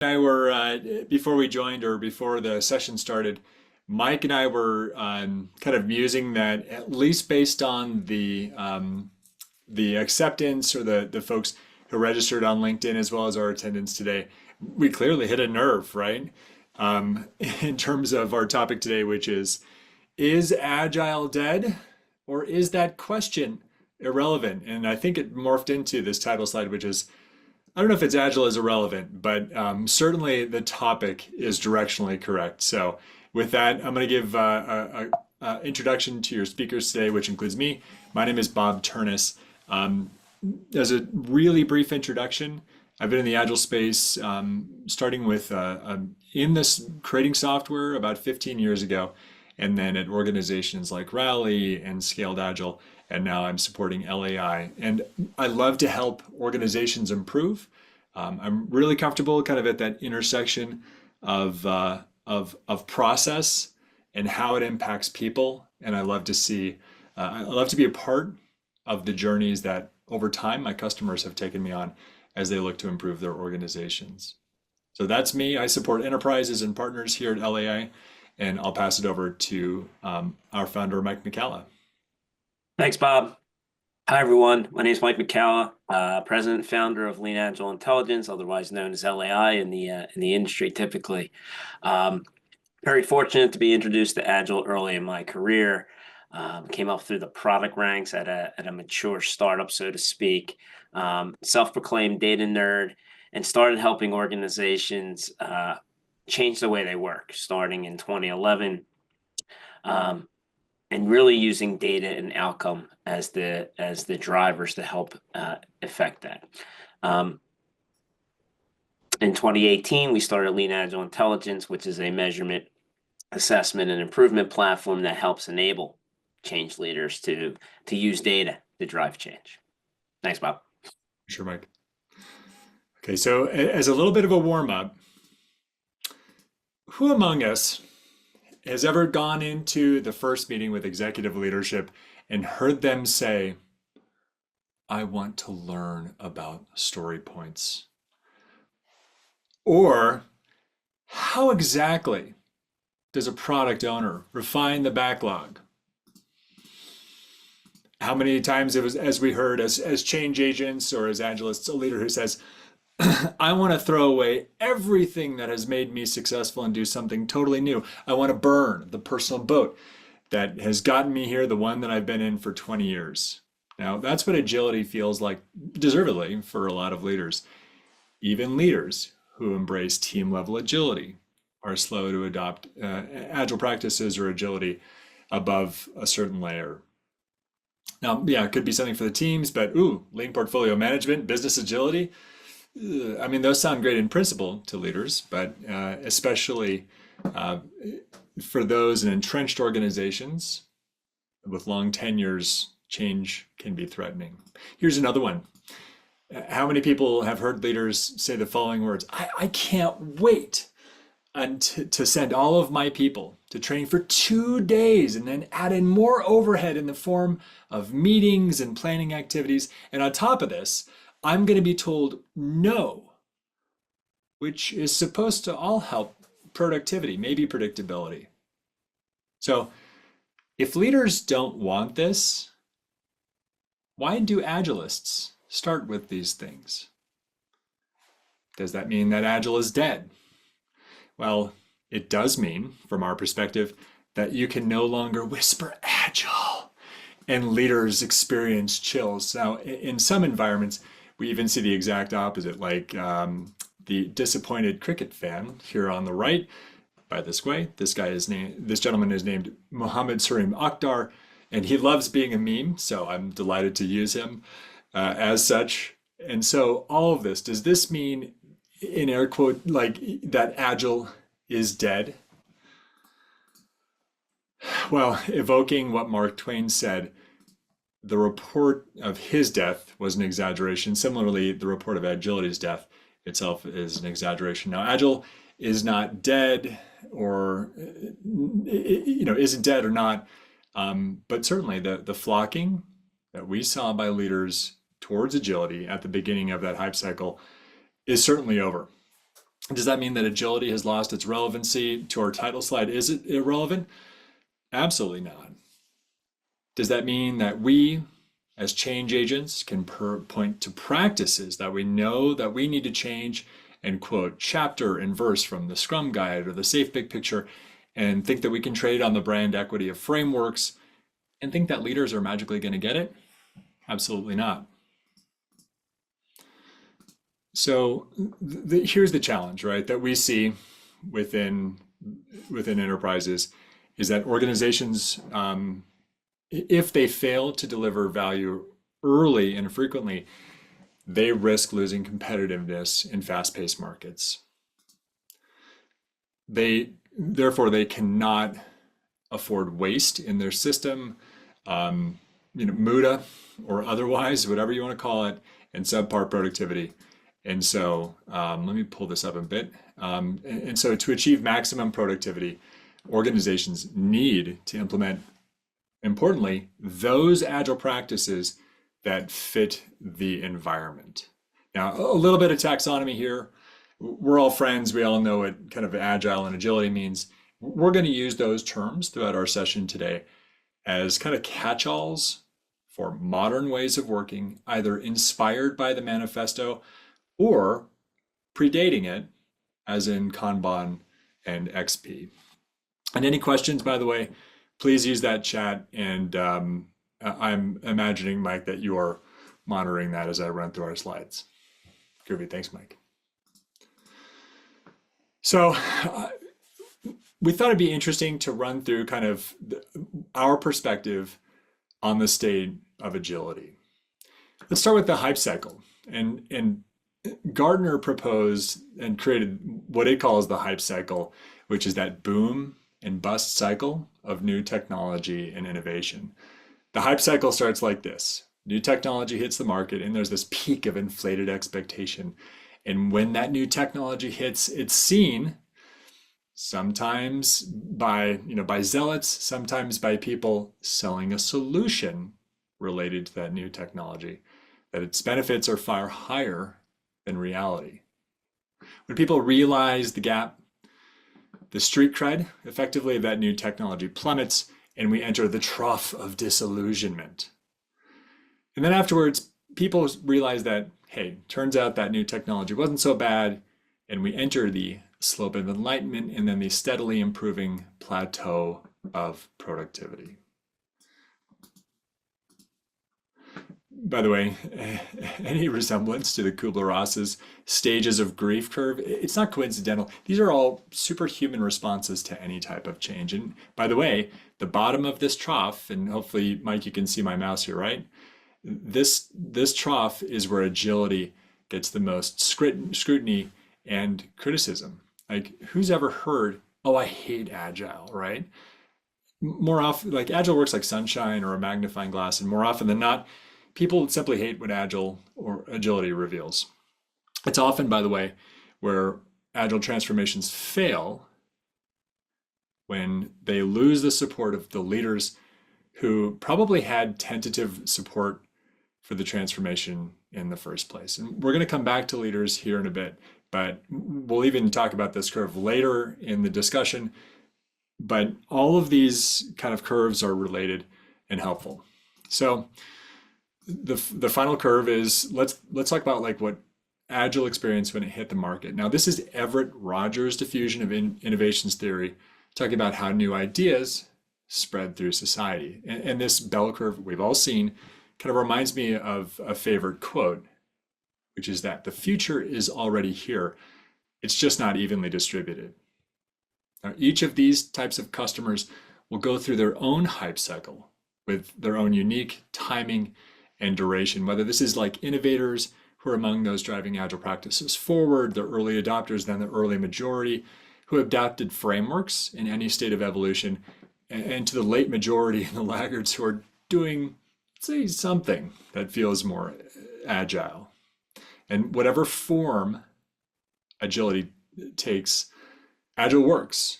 I were before we joined or before the session started, Mike and I were kind of musing that at least based on the acceptance or the folks who registered on LinkedIn as well as our attendance today, we clearly hit a nerve, right? In terms of our topic today, which is Agile dead, or is that question irrelevant? And I think it morphed into this title slide, which is I don't know if it's Agile is irrelevant, but certainly the topic is directionally correct. So with that, I'm going to give a introduction to your speakers today, which includes me. My name is Bob Turnus. As a really brief introduction, I've been in the Agile space, starting with in this creating software about 15 years ago, and then at organizations like Rally and Scaled Agile, and now I'm supporting LAI. And I love to help organizations improve. I'm really comfortable kind of at that intersection of process and how it impacts people. And I love to be a part of the journeys that over time my customers have taken me on as they look to improve their organizations. So that's me. I support enterprises and partners here at LAI, and I'll pass it over to our founder, Mike McCalla. Thanks, Bob. Hi, everyone. My name is Mike McCalla, president and founder of Lean Agile Intelligence, otherwise known as LAI in the industry typically. Very fortunate to be introduced to Agile early in my career. Came up through the product ranks at a mature startup, so to speak. Self-proclaimed data nerd, and started helping organizations change the way they work, starting in 2011. And really using data and outcome as the drivers to help affect that. In 2018, we started Lean Agile Intelligence, which is a measurement, assessment, and improvement platform that helps enable change leaders to use data to drive change. Thanks, Bob. Sure, Mike. Okay, so as a little bit of a warm-up, who among us has ever gone into the first meeting with executive leadership and heard them say, I want to learn about story points? Or how exactly does a product owner refine the backlog? How many times it was, as we heard, as change agents or as agilists, a leader who says, I want to throw away everything that has made me successful and do something totally new. I want to burn the personal boat that has gotten me here, the one that I've been in for 20 years. Now, that's what agility feels like, deservedly, for a lot of leaders. Even leaders who embrace team-level agility are slow to adopt agile practices or agility above a certain layer. Now, yeah, it could be something for the teams, but lean portfolio management, business agility, I mean, those sound great in principle to leaders, but especially for those in entrenched organizations with long tenures, change can be threatening. Here's another one. How many people have heard leaders say the following words? I can't wait to send all of my people to train for 2 days and then add in more overhead in the form of meetings and planning activities. And on top of this, I'm going to be told no, which is supposed to all help productivity, maybe predictability. So if leaders don't want this, why do agilists start with these things? Does that mean that Agile is dead? Well, it does mean, from our perspective, that you can no longer whisper Agile and leaders experience chills. Now, in some environments, we even see the exact opposite, like the disappointed cricket fan here on the right. By this way, this gentleman is named Mohammed Sarim Akhtar, and he loves being a meme, so I'm delighted to use him as such. And so all of this, does this mean, in air quote, like that Agile is dead? Well, evoking what Mark Twain said, the report of his death was an exaggeration. Similarly, the report of Agility's death itself is an exaggeration. Now, Agile is not dead, or isn't dead or not, but certainly the flocking that we saw by leaders towards agility at the beginning of that hype cycle is certainly over. Does that mean that agility has lost its relevancy to our title slide? Is it irrelevant? Absolutely not. Does that mean that we, as change agents, can point to practices that we know that we need to change and quote chapter and verse from the Scrum Guide or the Safe Big Picture and think that we can trade on the brand equity of frameworks and think that leaders are magically going to get it? Absolutely not. So here's the challenge, right, that we see within enterprises is that organizations, if they fail to deliver value early and frequently, they risk losing competitiveness in fast-paced markets. Therefore, they cannot afford waste in their system, muda or otherwise, whatever you want to call it, and subpar productivity. And so let me pull this up a bit. And so to achieve maximum productivity, organizations need to implement, importantly, those agile practices that fit the environment. Now, a little bit of taxonomy here. We're all friends. We all know what kind of agile and agility means. We're going to use those terms throughout our session today as kind of catch-alls for modern ways of working, either inspired by the manifesto or predating it, as in Kanban and XP. And any questions, by the way, please use that chat. And I'm imagining, Mike, that you are monitoring that as I run through our slides. Groovy. Thanks, Mike. So we thought it'd be interesting to run through kind of our perspective on the state of agility. Let's start with the hype cycle. And Gardner proposed and created what it calls the hype cycle, which is that boom and bust cycle of new technology and innovation. The hype cycle starts like this. New technology hits the market and there's this peak of inflated expectation. And when that new technology hits, it's seen sometimes by zealots, sometimes by people selling a solution related to that new technology, that its benefits are far higher than reality. When people realize the gap, the street cred effectively of that new technology plummets and we enter the trough of disillusionment. And then afterwards, people realize that, hey, turns out that new technology wasn't so bad, and we enter the slope of enlightenment and then the steadily improving plateau of productivity. By the way, any resemblance to the Kubler-Ross's stages of grief curve, it's not coincidental. These are all superhuman responses to any type of change. And by the way, the bottom of this trough, and hopefully, Mike, you can see my mouse here, right? This trough is where agility gets the most scrutiny and criticism. Like, who's ever heard, oh, I hate Agile, right? More often, like Agile works like sunshine or a magnifying glass, and more often than not, people simply hate what Agile or agility reveals. It's often, by the way, where Agile transformations fail when they lose the support of the leaders who probably had tentative support for the transformation in the first place. And we're going to come back to leaders here in a bit, but we'll even talk about this curve later in the discussion. But all of these kind of curves are related and helpful. So the final curve is, let's talk about like what Agile experienced when it hit the market. Now, this is Everett Rogers' diffusion of innovations theory, talking about how new ideas spread through society. And this bell curve we've all seen kind of reminds me of a favorite quote, which is that the future is already here. It's just not evenly distributed. Now, each of these types of customers will go through their own hype cycle with their own unique timing and duration, whether this is like innovators who are among those driving Agile practices forward, the early adopters, then the early majority who adapted frameworks in any state of evolution, and to the late majority and the laggards who are doing, say, something that feels more agile. And whatever form agility takes, Agile works.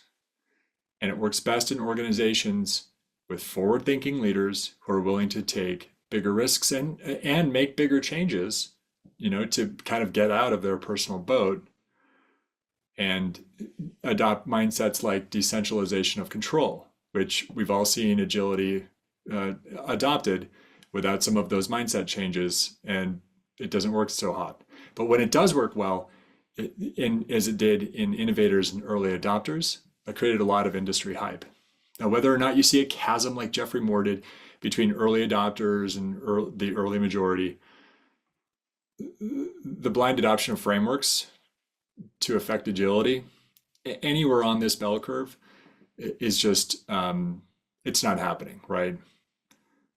And it works best in organizations with forward-thinking leaders who are willing to take bigger risks and make bigger changes, to kind of get out of their personal boat, and adopt mindsets like decentralization of control, which we've all seen agility adopted without some of those mindset changes, and it doesn't work so hot. But when it does work well, as it did in innovators and early adopters, that created a lot of industry hype. Now, whether or not you see a chasm like Jeffrey Moore did between early adopters and the early majority, the blind adoption of frameworks to affect agility anywhere on this bell curve is just, it's not happening, right?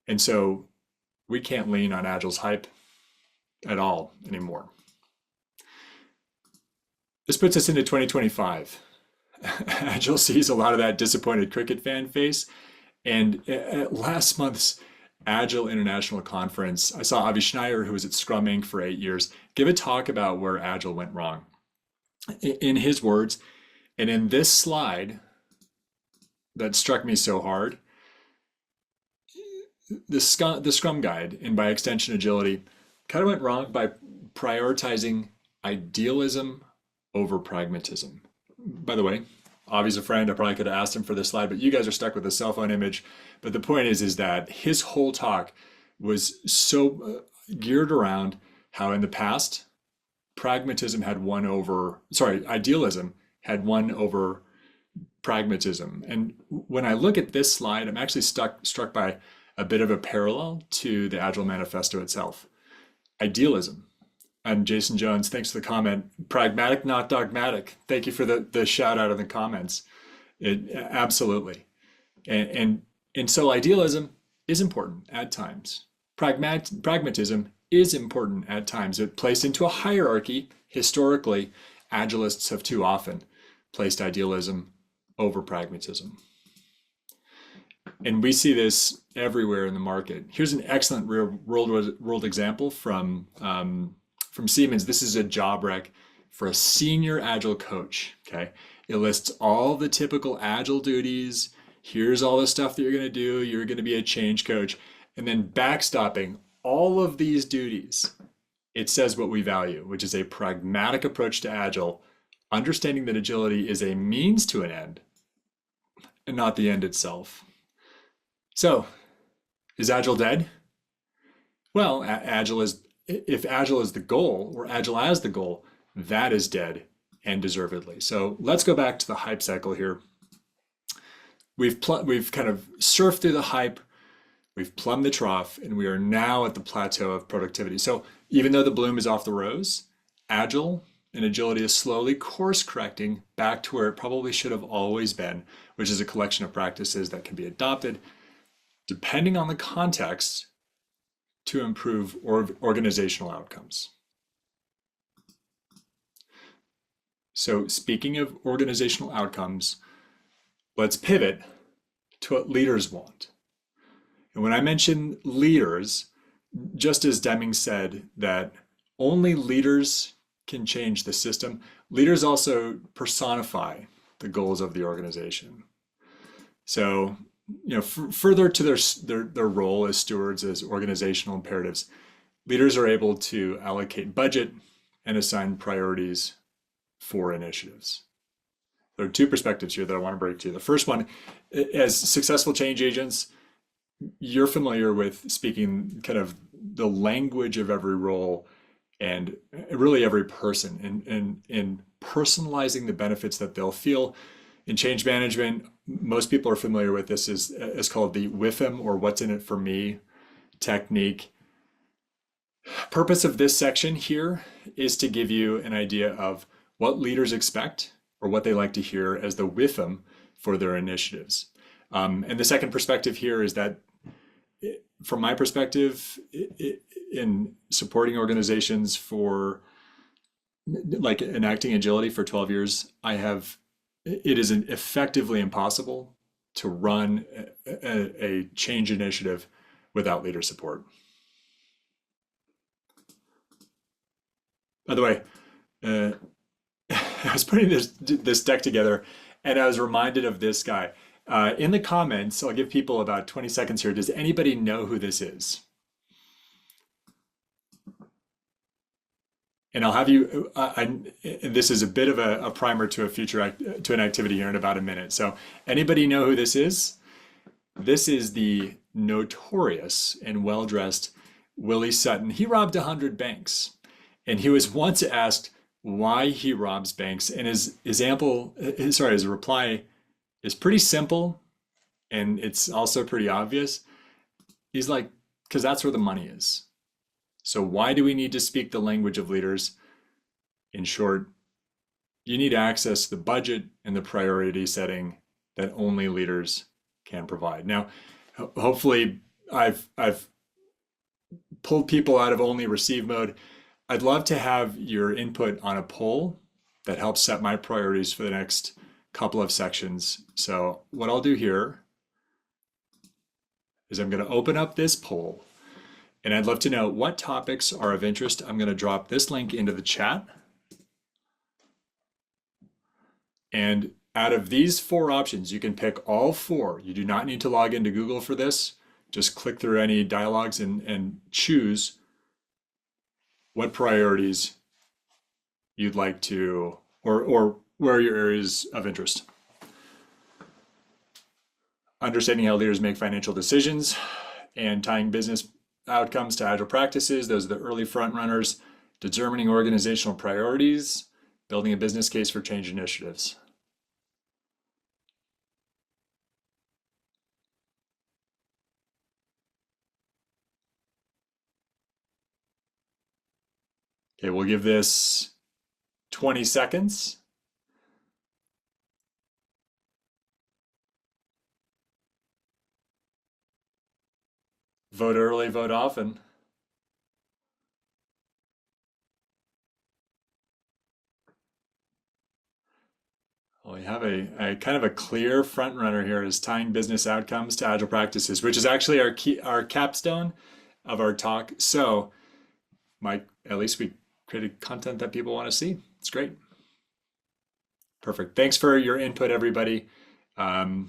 And so we can't lean on Agile's hype at all anymore. This puts us into 2025. Agile sees a lot of that disappointed cricket fan face. And at last month's Agile International Conference, I saw Avi Schneier, who was at Scrum Inc. for 8 years, give a talk about where Agile went wrong. In his words, and in this slide that struck me so hard, the Scrum Guide, and by extension agility, kind of went wrong by prioritizing idealism over pragmatism. By the way, Avi's a friend. I probably could have asked him for this slide, but you guys are stuck with the cell phone image. But the point is that his whole talk was so geared around how in the past, idealism had won over pragmatism. And when I look at this slide, I'm actually struck by a bit of a parallel to the Agile Manifesto itself. Idealism. And Jason Jones, thanks for the comment. Pragmatic, not dogmatic. Thank you for the shout out in the comments. Absolutely. And so idealism is important at times. Pragmatism is important at times. It placed into a hierarchy. Historically, Agilists have too often placed idealism over pragmatism. And we see this everywhere in the market. Here's an excellent real world example from Siemens. This is a job rec for a senior Agile coach, okay? It lists all the typical Agile duties. Here's all the stuff that you're gonna do. You're gonna be a change coach. And then backstopping all of these duties, it says what we value, which is a pragmatic approach to Agile, understanding that agility is a means to an end and not the end itself. So, is Agile dead? Well, if Agile is the goal, or Agile as the goal, that is dead and deservedly. So let's go back to the hype cycle here. We've kind of surfed through the hype, we've plumbed the trough, and we are now at the plateau of productivity. So even though the bloom is off the rose, Agile and agility is slowly course correcting back to where it probably should have always been, which is a collection of practices that can be adopted depending on the context to improve organizational outcomes. So speaking of organizational outcomes, let's pivot to what leaders want. And when I mention leaders, just as Deming said that only leaders can change the system, leaders also personify the goals of the organization. So, further to their role as stewards, as organizational imperatives, leaders are able to allocate budget and assign priorities for initiatives. There are two perspectives here that I want to break to you. The first one, as successful change agents, you're familiar with speaking kind of the language of every role and really every person, and personalizing the benefits that they'll feel. In change management, most people are familiar with this as called the WIFM, or what's in it for me technique. Purpose of this section here is to give you an idea of what leaders expect or what they like to hear as the WIFM for their initiatives. And the second perspective here is that, from my perspective, in supporting organizations for like enacting agility for 12 years, it is effectively impossible to run a change initiative without leader support. By the way, I was putting this deck together and I was reminded of this guy. In the comments, I'll give people about 20 seconds here. Does anybody know who this is? And I'll have you, this is a bit of a primer to a to an activity here in about a minute. So anybody know who this is? This is the notorious and well-dressed Willie Sutton. He robbed 100 banks. And he was once asked why he robs banks. And his reply is pretty simple. And it's also pretty obvious. He's like, because that's where the money is. So why do we need to speak the language of leaders? In short, you need access to the budget and the priority setting that only leaders can provide. Now, hopefully I've pulled people out of only receive mode. I'd love to have your input on a poll that helps set my priorities for the next couple of sections. So what I'll do here is I'm going to open up this poll. And I'd love to know what topics are of interest. I'm going to drop this link into the chat. And out of these 4 options, you can pick all 4. You do not need to log into Google for this. Just click through any dialogues and choose what priorities you'd like to, or where are your areas of interest. Understanding how leaders make financial decisions and tying business outcomes to agile practices. Those are the early front runners. Determining organizational priorities, building a business case for change initiatives. Okay, we'll give this 20 seconds. Vote early, vote often. Well, we have a kind of a clear front runner here is tying business outcomes to agile practices, which is actually our capstone of our talk. So, Mike, at least we created content that people want to see. It's great. Perfect. Thanks for your input, everybody. We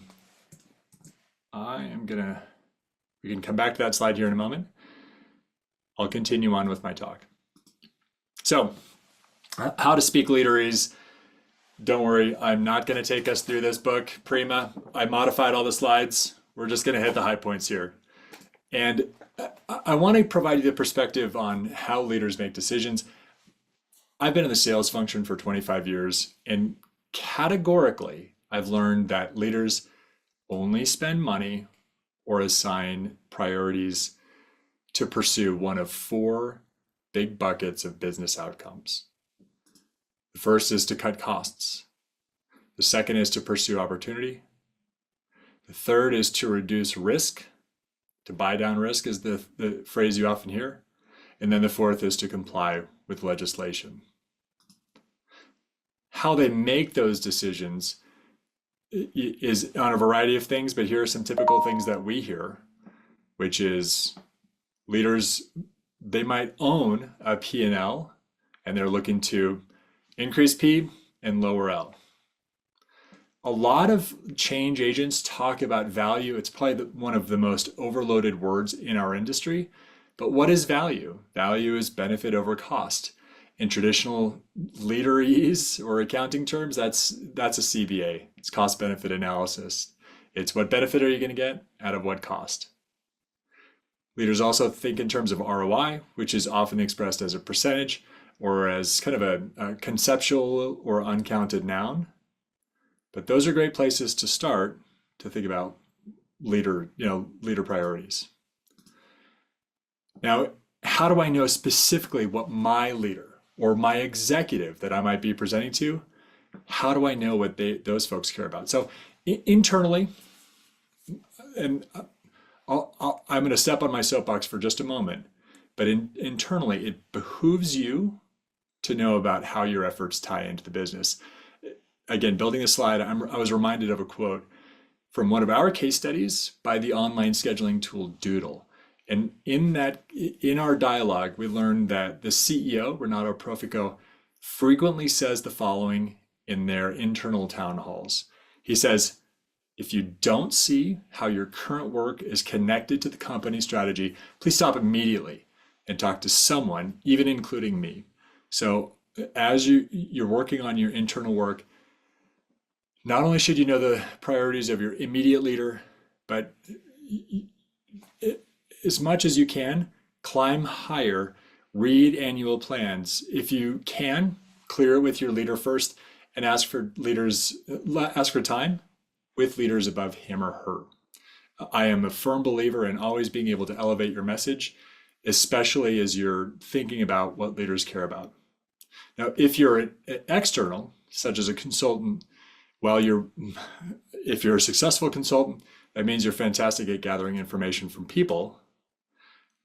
can come back to that slide here in a moment. I'll continue on with my talk. So, how to speak leaderese. Don't worry, I'm not going to take us through this book, Prima. I modified all the slides. We're just going to hit the high points here. And I want to provide you the perspective on how leaders make decisions. I've been in the sales function for 25 years, and categorically, I've learned that leaders only spend money or assign priorities to pursue one of 4 big buckets of business outcomes. The first is to cut costs. The second is to pursue opportunity. The third is to reduce risk. To buy down risk is the phrase you often hear. And then the fourth is to comply with legislation. How they make those decisions is on a variety of things, but here are some typical things that we hear, which is leaders, they might own a P&L and they're looking to increase P and lower L. A lot of change agents talk about value. It's probably one of the most overloaded words in our industry. But what is value? Value is benefit over cost. In traditional leaderese or accounting terms, that's a CBA. It's cost benefit analysis. It's what benefit are you going to get out of what cost. Leaders also think in terms of ROI, which is often expressed as a percentage or as kind of a conceptual or uncounted noun. But those are great places to start to think about leader priorities. Now, how do I know specifically what my leader or my executive that I might be presenting to, how do I know what those folks care about? So internally, and I'm going to step on my soapbox for just a moment, but internally, it behooves you to know about how your efforts tie into the business. Again, building a slide, I was reminded of a quote from one of our case studies by the online scheduling tool Doodle. And in our dialogue, we learned that the CEO, Renato Profico, frequently says the following in their internal town halls. He says, if you don't see how your current work is connected to the company strategy, please stop immediately and talk to someone, even including me. So as you're working on your internal work, not only should you know the priorities of your immediate leader, but as much as you can, climb higher, read annual plans. If you can, clear it with your leader first and ask for time with leaders above him or her. I am a firm believer in always being able to elevate your message, especially as you're thinking about what leaders care about. Now, if you're an external, such as a consultant, if you're a successful consultant, that means you're fantastic at gathering information from people.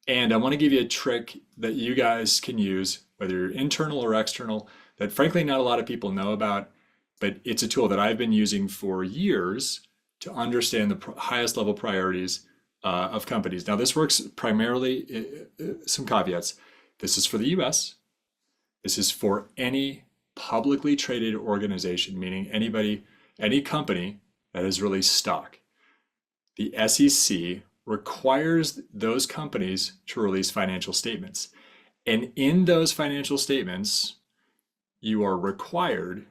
And I want to give you a trick that you guys can use, whether you're internal or external, that frankly not a lot of people know about, but it's a tool that I've been using for years to understand the highest level priorities of companies. Now, this works primarily, some caveats. This is for the US. This is for any publicly traded organization, meaning any company that has released stock. The SEC requires those companies to release financial statements. And in those financial statements, you are required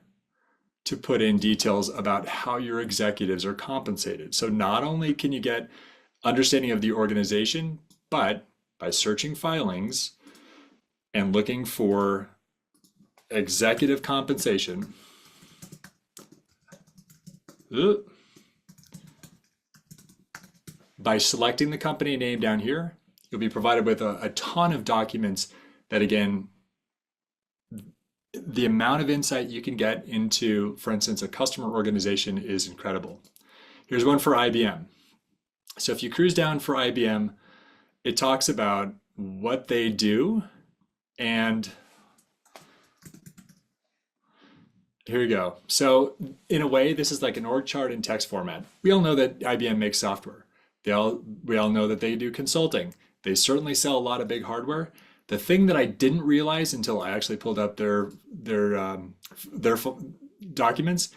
to put in details about how your executives are compensated. So not only can you get understanding of the organization, but by searching filings and looking for executive compensation, by selecting the company name down here, you'll be provided with a ton of documents that, again, the amount of insight you can get into, for instance, a customer organization is incredible. Here's one for IBM. So if you cruise down for IBM, it talks about what they do, and here you go. So in a way, this is like an org chart in text format. We all know that IBM makes software. We all know that they do consulting. They certainly sell a lot of big hardware. The thing that I didn't realize until I actually pulled up their documents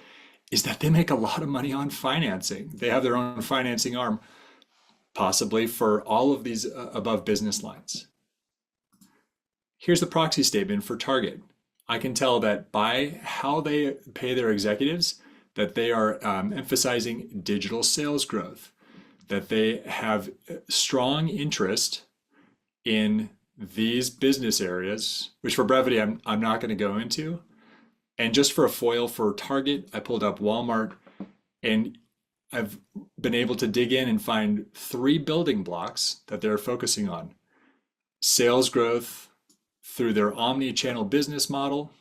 is that they make a lot of money on financing. They have their own financing arm, possibly for all of these above business lines. Here's the proxy statement for Target. I can tell that by how they pay their executives, that they are emphasizing digital sales growth, that they have strong interest in these business areas, which for brevity, I'm not going to go into. And just for a foil for Target, I pulled up Walmart, and I've been able to dig in and find 3 building blocks that they're focusing on. Sales growth through their omni-channel business model,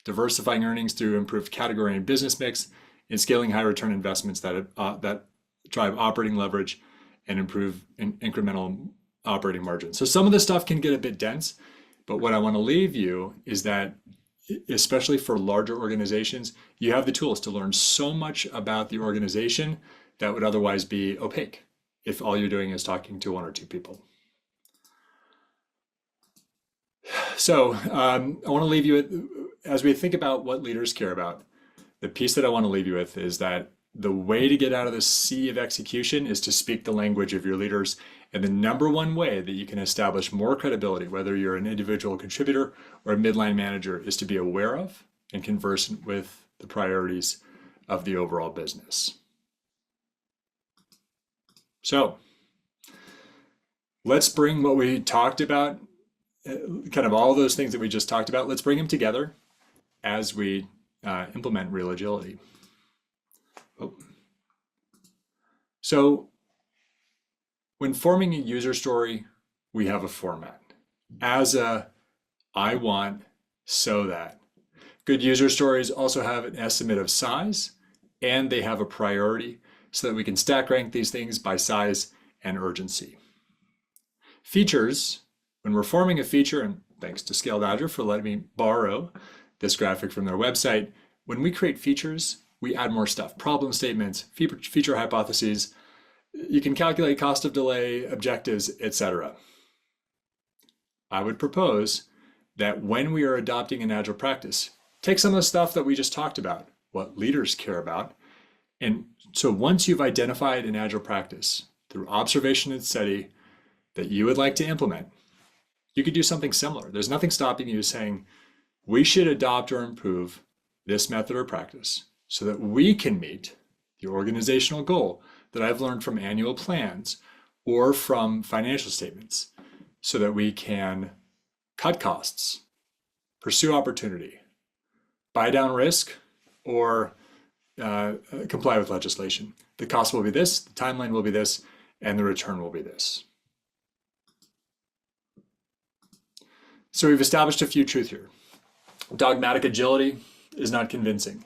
diversifying earnings through improved category and business mix, and scaling high return investments that drive operating leverage and improve incremental operating margins. So some of this stuff can get a bit dense, but what I want to leave you is that, especially for larger organizations, you have the tools to learn so much about the organization that would otherwise be opaque if all you're doing is talking to 1 or 2 people. So I want to leave you with, as we think about what leaders care about, the piece that I want to leave you with is that the way to get out of the sea of execution is to speak the language of your leaders. And the number one way that you can establish more credibility, whether you're an individual contributor or a midline manager, is to be aware of and conversant with the priorities of the overall business. So let's bring what we talked about, kind of all those things that we just talked about, let's bring them together as we implement real agility. Oh. So when forming a user story, we have a format. As a I want, so that. Good user stories also have an estimate of size, and they have a priority so that we can stack rank these things by size and urgency. Features, when we're forming a feature, and thanks to Scaled Agile for letting me borrow this graphic from their website, when we create features, we add more stuff, problem statements, feature hypotheses. You can calculate cost of delay, objectives, etc. I would propose that when we are adopting an Agile practice, take some of the stuff that we just talked about, what leaders care about. And so once you've identified an Agile practice through observation and study that you would like to implement, You could do something similar. There's nothing stopping you saying, we should adopt or improve this method or practice so that we can meet the organizational goal that I've learned from annual plans or from financial statements, so that we can cut costs, pursue opportunity, buy down risk, or comply with legislation. The cost will be this, the timeline will be this, and the return will be this. So we've established a few truths here. Dogmatic agility is not convincing.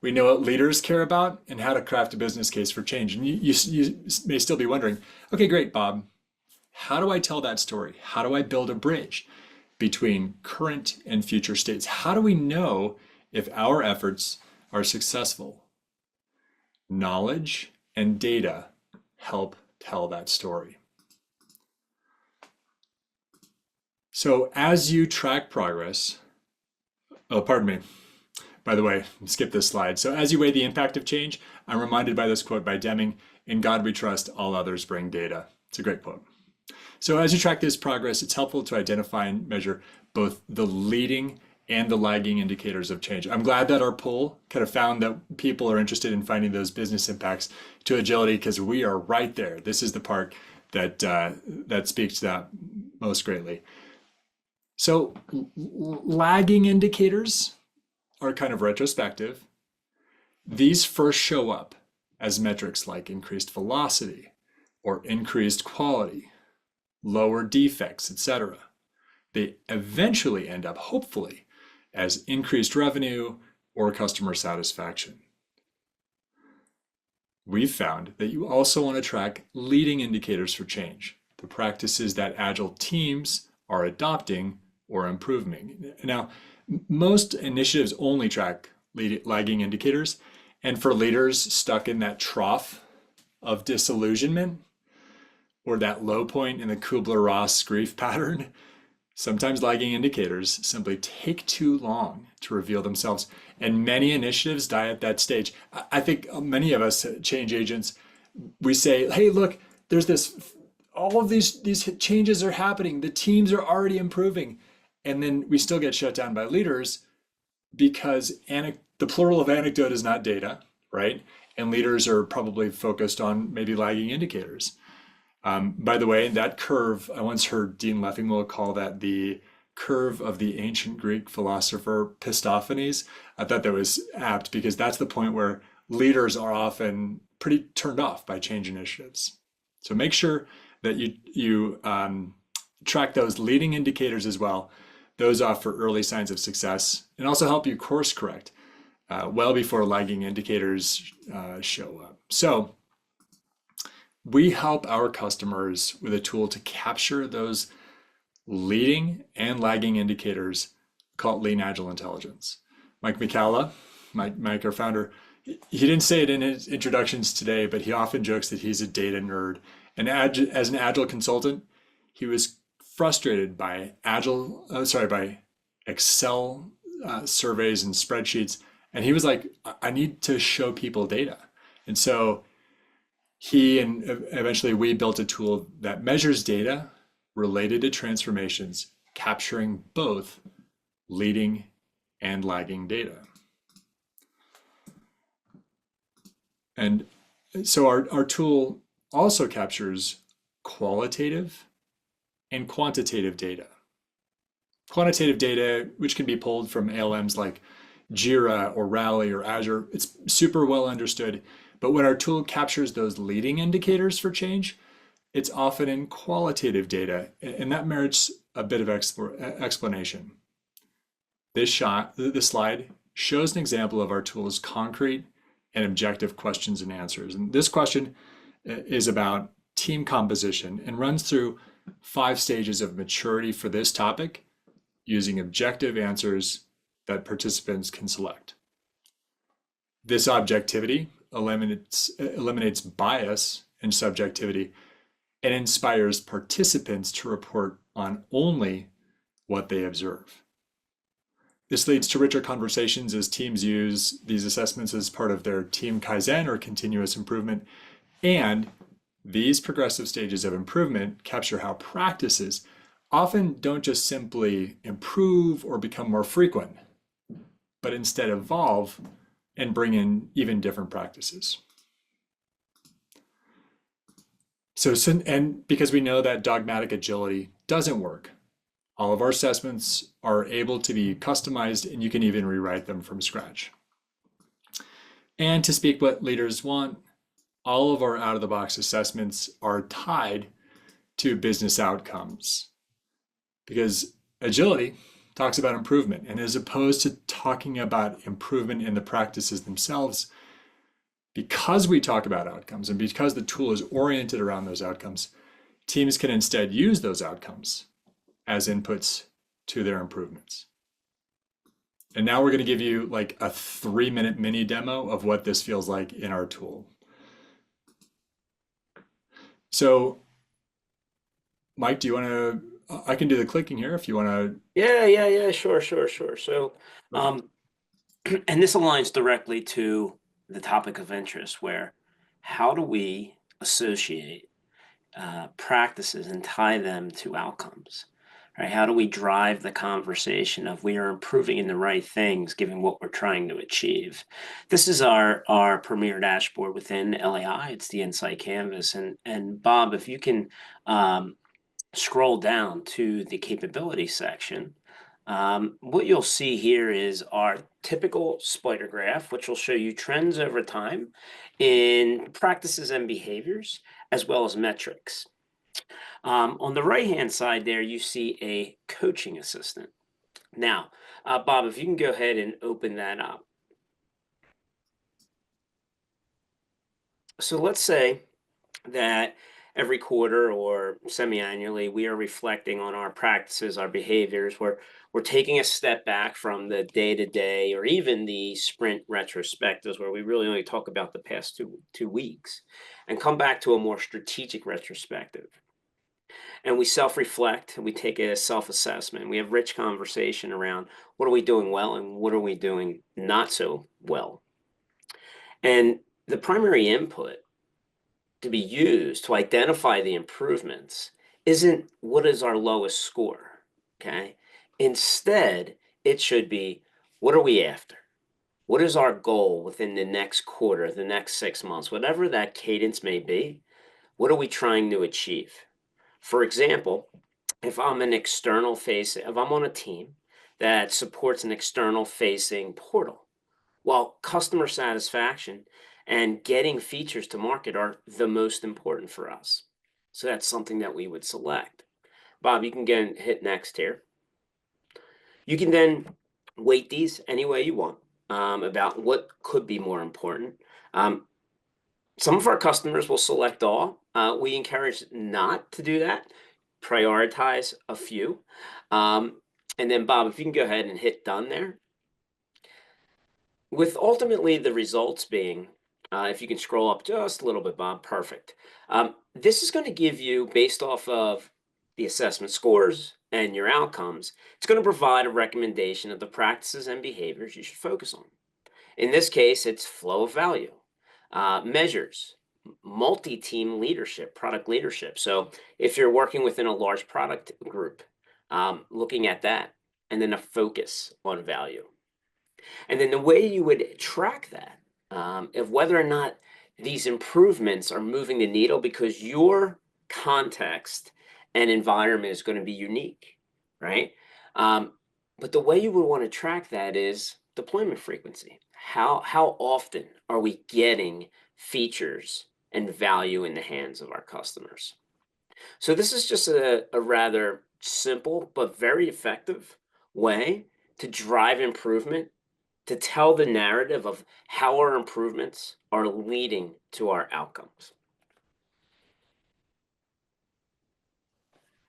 We know what leaders care about and how to craft a business case for change. And you may still be wondering, okay, great, Bob. How do I tell that story? How do I build a bridge between current and future states? How do we know if our efforts are successful? Knowledge and data help tell that story. So as you track progress, oh, pardon me. By the way, skip this slide. So as you weigh the impact of change, I'm reminded by this quote by Deming, "In God we trust, all others bring data." It's a great quote. So as you track this progress, it's helpful to identify and measure both the leading and the lagging indicators of change. I'm glad that our poll kind of found that people are interested in finding those business impacts to agility, because we are right there. This is the part that that speaks to that most greatly. So lagging indicators are kind of retrospective. These first show up as metrics like increased velocity or increased quality, lower defects, etc. They eventually end up, hopefully, as increased revenue or customer satisfaction. We've found that you also want to track leading indicators for change, the practices that Agile teams are adopting or improving. Now, most initiatives only track lagging indicators, and for leaders stuck in that trough of disillusionment or that low point in the Kubler-Ross grief pattern, sometimes lagging indicators simply take too long to reveal themselves, and many initiatives die at that stage. I think many of us change agents, we say, hey, look, there's this, all of these changes are happening, the teams are already improving, and then we still get shut down by leaders because the plural of anecdote is not data, right? And leaders are probably focused on maybe lagging indicators. By the way, that curve, I once heard Dean Leffingwell call that the curve of the ancient Greek philosopher Pistophanes. I thought that was apt because that's the point where leaders are often pretty turned off by change initiatives. So make sure that you track those leading indicators as well. Those offer early signs of success and also help you course correct well before lagging indicators show up. So we help our customers with a tool to capture those leading and lagging indicators called Lean Agile Intelligence. Mike McCalla, Mike, our founder, he didn't say it in his introductions today, but he often jokes that he's a data nerd. And as an Agile consultant, he was frustrated by by Excel surveys and spreadsheets. And he was like, I need to show people data. And so he and eventually we built a tool that measures data related to transformations, capturing both leading and lagging data. And so our tool also captures qualitative and quantitative data. Quantitative data, which can be pulled from ALMs like Jira or Rally or Azure, it's super well understood. But when our tool captures those leading indicators for change, it's often in qualitative data, and that merits a bit of explanation. This slide shows an example of our tool's concrete and objective questions and answers. And this question is about team composition and runs through 5 stages of maturity for this topic using objective answers that participants can select. This objectivity eliminates bias and subjectivity and inspires participants to report on only what they observe. This leads to richer conversations as teams use these assessments as part of their team Kaizen or continuous improvement. And these progressive stages of improvement capture how practices often don't just simply improve or become more frequent, but instead evolve and bring in even different practices. And because we know that dogmatic agility doesn't work, all of our assessments are able to be customized and you can even rewrite them from scratch. And to speak what leaders want, all of our out-of-the-box assessments are tied to business outcomes because agility talks about improvement. And as opposed to talking about improvement in the practices themselves, because we talk about outcomes and because the tool is oriented around those outcomes, teams can instead use those outcomes as inputs to their improvements. And now we're going to give you like a 3-minute mini demo of what this feels like in our tool. So, Mike, do you want to? I can do the clicking here if you want to. Yeah, sure. So, um, and this aligns directly to the topic of interest, where how do we associate practices and tie them to outcomes, right? How do we drive the conversation of we are improving in the right things, given what we're trying to achieve? This is our premier dashboard within LAI. It's the Insight Canvas, and Bob, if you can scroll down to the capability section. What you'll see here is our typical spider graph, which will show you trends over time in practices and behaviors, as well as metrics. On the right-hand side there, you see a coaching assistant. Now, Bob, if you can go ahead and open that up. So let's say that every quarter or semi-annually, we are reflecting on our practices, our behaviors. We're taking a step back from the day-to-day or even the sprint retrospectives, where we really only talk about the past two weeks, and come back to a more strategic retrospective. And we self-reflect and we take a self-assessment. We have rich conversation around what are we doing well and what are we doing not so well. And the primary input to be used to identify the improvements isn't what is our lowest score, okay? Instead, it should be what are we after? What is our goal within the next quarter, the next 6 months, whatever that cadence may be? What are we trying to achieve? For example, if I'm on a team that supports an external facing portal, well, customer satisfaction and getting features to market are the most important for us. So that's something that we would select. Bob, you can hit next here. You can then weight these any way you want about what could be more important. Some of our customers will select all. We encourage not to do that. Prioritize a few. And then Bob, if you can go ahead and hit done there. With ultimately the results being, if you can scroll up just a little bit, Bob, perfect. This is going to give you, based off of the assessment scores and your outcomes, it's going to provide a recommendation of the practices and behaviors you should focus on. In this case, it's flow of value, measures, multi-team leadership, product leadership. So if you're working within a large product group, looking at that, and then a focus on value. And then the way you would track that, of whether or not these improvements are moving the needle, because your context and environment is going to be unique, right? But the way you would want to track that is deployment frequency. How often are we getting features and value in the hands of our customers? So this is just a rather simple but very effective way to drive improvement, to tell the narrative of how our improvements are leading to our outcomes.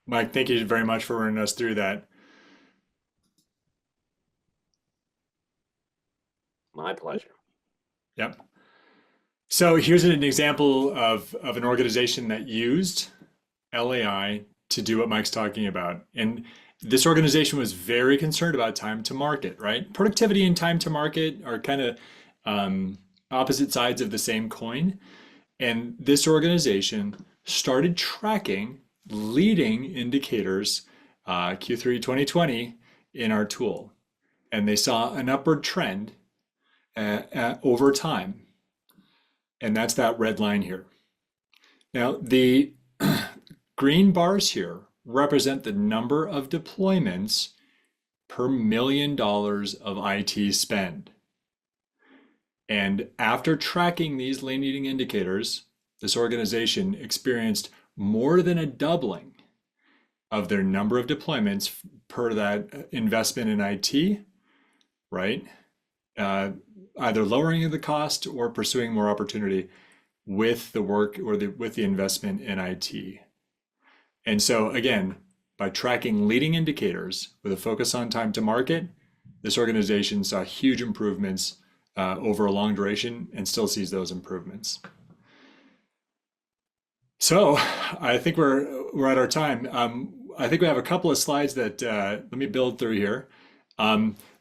Mike, thank you very much for running us through that. My pleasure. Yep. So here's an example of an organization that used LAI to do what Mike's talking about. And this organization was very concerned about time to market, right? Productivity and time to market are kind of opposite sides of the same coin. And this organization started tracking leading indicators Q3 2020 in our tool, and they saw an upward trend over time. And that's that red line here. Now, the green bars here represent the number of deployments per $1 million of IT spend. And after tracking these leading indicators, this organization experienced more than a doubling of their number of deployments per that investment in IT, right? Either lowering the cost or pursuing more opportunity with the work or with the investment in IT. And so again, by tracking leading indicators with a focus on time to market, this organization saw huge improvements over a long duration and still sees those improvements. So I think we're at our time. I think we have a couple of slides that let me build through here.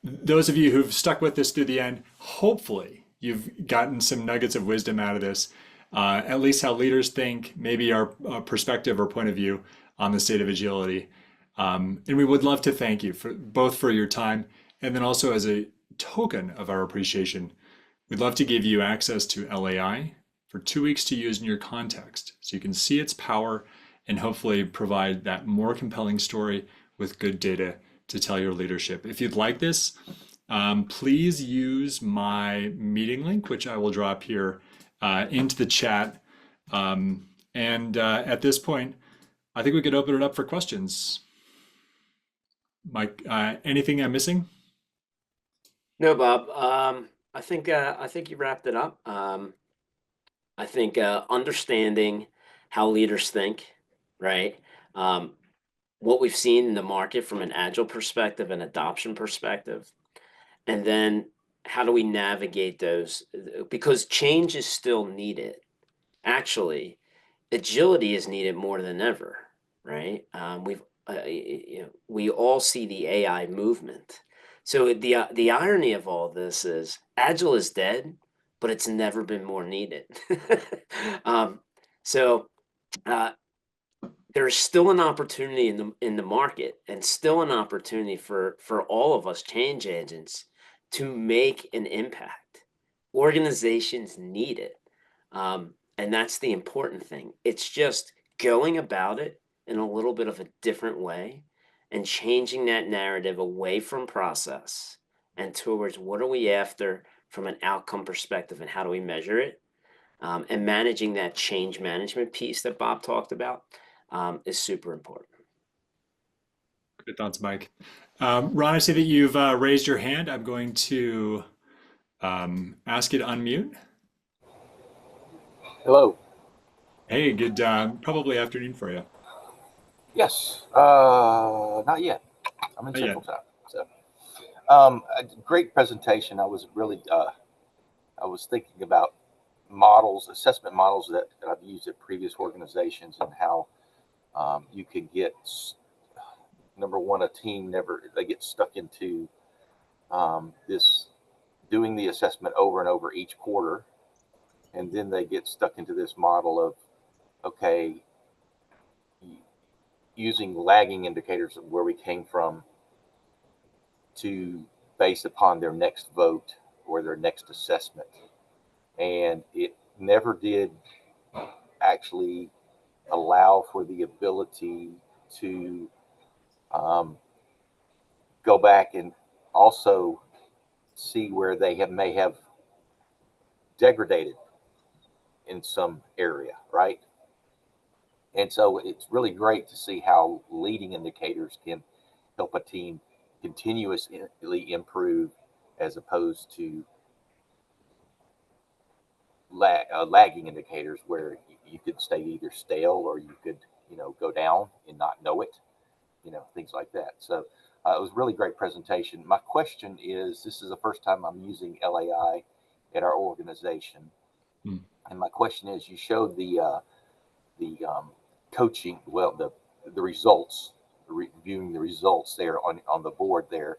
Those of you who've stuck with this through the end, hopefully you've gotten some nuggets of wisdom out of this, at least how leaders think, maybe our perspective or point of view on the state of agility. And we would love to thank you for both for your time and then also as a token of our appreciation, we'd love to give you access to LAI for 2 weeks to use in your context so you can see its power and hopefully provide that more compelling story with good data to tell your leadership. If you'd like this, please use my meeting link, which I will drop here into the chat. At this point, I think we could open it up for questions. Mike, anything I'm missing? No, Bob. I think you wrapped it up. I think understanding how leaders think, right? What we've seen in the market from an agile perspective and adoption perspective, and then how do we navigate those? Because change is still needed. Actually, agility is needed more than ever, right? We all see the AI movement. So the irony of all this is agile is dead, but it's never been more needed. um, so there's still an opportunity in the market, and still an opportunity for all of us change agents to make an impact. Organizations need it. And that's the important thing. It's just going about it in a little bit of a different way and changing that narrative away from process and towards what are we after from an outcome perspective and how do we measure it? And managing that change management piece that Bob talked about is super important. Good thoughts, Mike. Ron, I see that you've raised your hand. I'm going to ask you to unmute. Hello. Hey, good, probably afternoon for you. Yes. Not yet. I'm in Not yet. Central Time. So, a great presentation. I was really, I was thinking about models, assessment models that I've used at previous organizations, and how you can get, number one, a team they get stuck into this doing the assessment over and over each quarter, and then they get stuck into this model of, okay, using lagging indicators of where we came from to base upon their next vote or their next assessment. And it never did actually allow for the ability to go back and also see where they may have degraded in some area, right? And so it's really great to see how leading indicators can help a team continuously improve as opposed to lagging indicators where you could stay either stale or you could, go down and not know it, things like that. So it was a really great presentation. My question is, this is the first time I'm using LAI at our organization. And my question is, you showed the coaching, the results, reviewing the results there on the board there.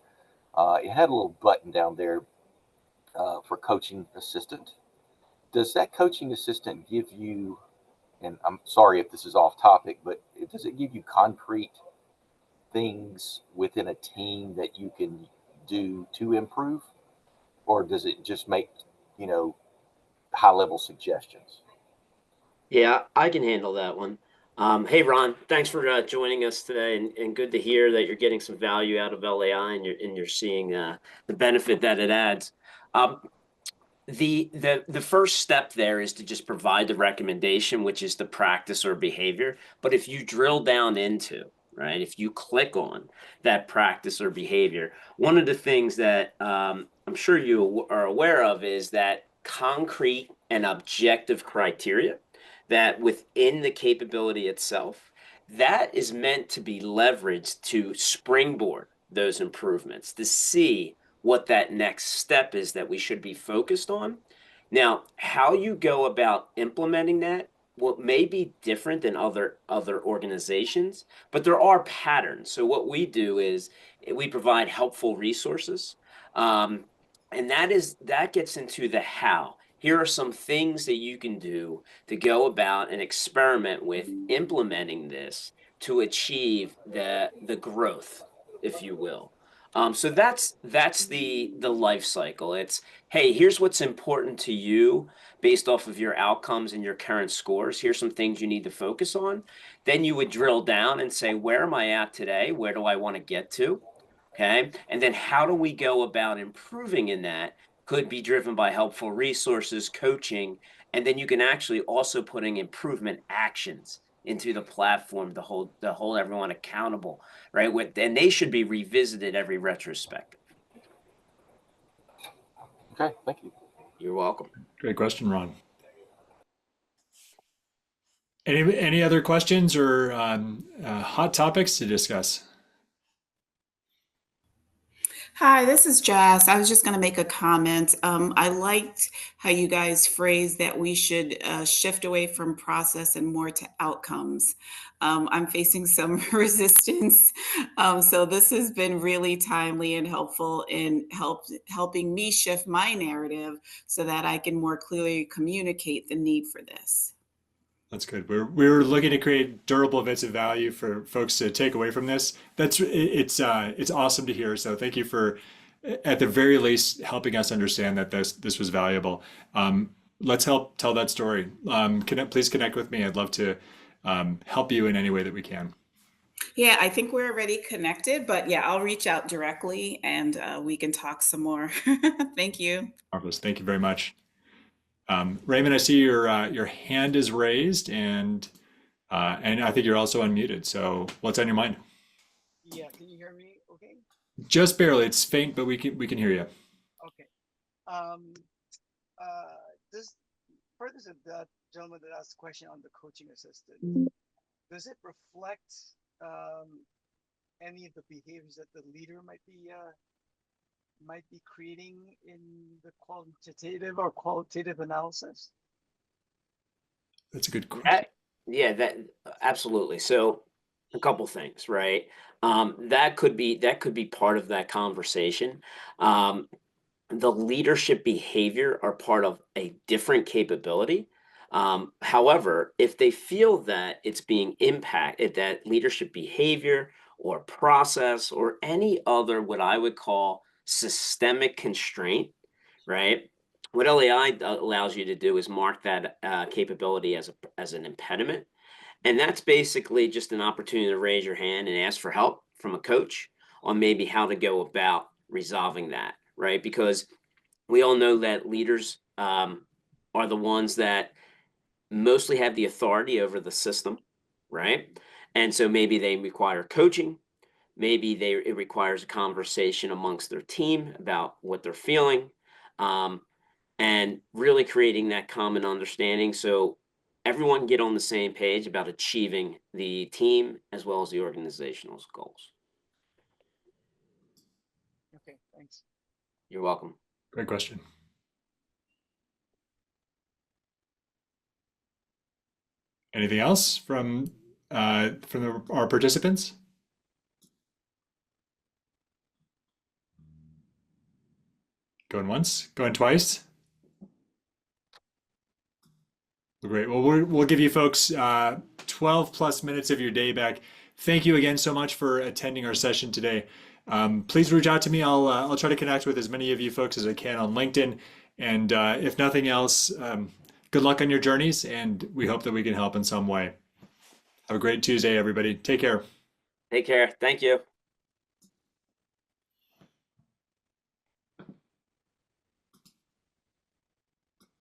It had a little button down there for coaching assistant. Does that coaching assistant give you, and I'm sorry if this is off topic, but does it give you concrete things within a team that you can do to improve, or does it just make, you know, high level suggestions? Yeah, I can handle that one. Hey, Ron, thanks for joining us today, and good to hear that you're getting some value out of LAI and you're seeing the benefit that it adds. Um, the first step there is to just provide the recommendation, which is the practice or behavior. But if you drill down into, right, if you click on that practice or behavior, one of the things that I'm sure you are aware of is that concrete and objective criteria that within the capability itself, that is meant to be leveraged to springboard those improvements, to see what that next step is that we should be focused on. Now, how you go about implementing that, well, may be different than other organizations, but there are patterns. So what we do is we provide helpful resources, and that gets into the how. Here are some things that you can do to go about and experiment with implementing this to achieve the growth, if you will. So that's the life cycle. It's, hey, here's what's important to you based off of your outcomes and your current scores. Here's some things you need to focus on. Then you would drill down and say, where am I at today? Where do I want to get to? Okay. And then how do we go about improving in that? Could be driven by helpful resources, coaching, and then you can actually also putting improvement actions into the platform to hold everyone accountable, right? And they should be revisited every retrospective. Okay, thank you. You're welcome. Great question, Ron. Any other questions or hot topics to discuss? Hi, this is Jess. I was just going to make a comment. I liked how you guys phrased that we should shift away from process and more to outcomes. I'm facing some resistance. So this has been really timely and helpful in helping me shift my narrative so that I can more clearly communicate the need for this. That's good. We're looking to create durable bits of value for folks to take away from this. It's awesome to hear. So thank you for, at the very least, helping us understand that this was valuable. Let's help tell that story. Please connect with me. I'd love to help you in any way that we can. Yeah, I think we're already connected, but yeah, I'll reach out directly and we can talk some more. Thank you. Marvelous. Thank you very much. Raymond, I see your hand is raised, and I think you're also unmuted. So, what's on your mind? Yeah, can you hear me okay? Just barely. It's faint, but we can hear you. Okay. Um, this further to that gentleman that asked a question on the coaching assistant, does it reflect any of the behaviors that the leader might be creating in the quantitative or qualitative analysis? That's a good question. Yeah, that absolutely. So a couple things, right? That could be part of that conversation. The leadership behavior are part of a different capability. However, if they feel that it's being impacted, that leadership behavior or process or any other what I would call systemic constraint, right? What LAI allows you to do is mark that capability as an impediment. And that's basically just an opportunity to raise your hand and ask for help from a coach on maybe how to go about resolving that, right? Because we all know that leaders are the ones that mostly have the authority over the system, right? And so maybe they require coaching. Maybe it requires a conversation amongst their team about what they're feeling, and really creating that common understanding so everyone get on the same page about achieving the team as well as the organizational goals. Okay, thanks. You're welcome. Great question. Anything else from our participants? Going once, going twice. Great. Well, we'll give you folks 12 plus minutes of your day back. thank you again so much for attending our session today. Please reach out to me. I'll try to connect with as many of you folks as I can on LinkedIn. And if nothing else, good luck on your journeys, and we hope that we can help in some way. Have a great Tuesday, everybody. Take care. Take care. Thank you.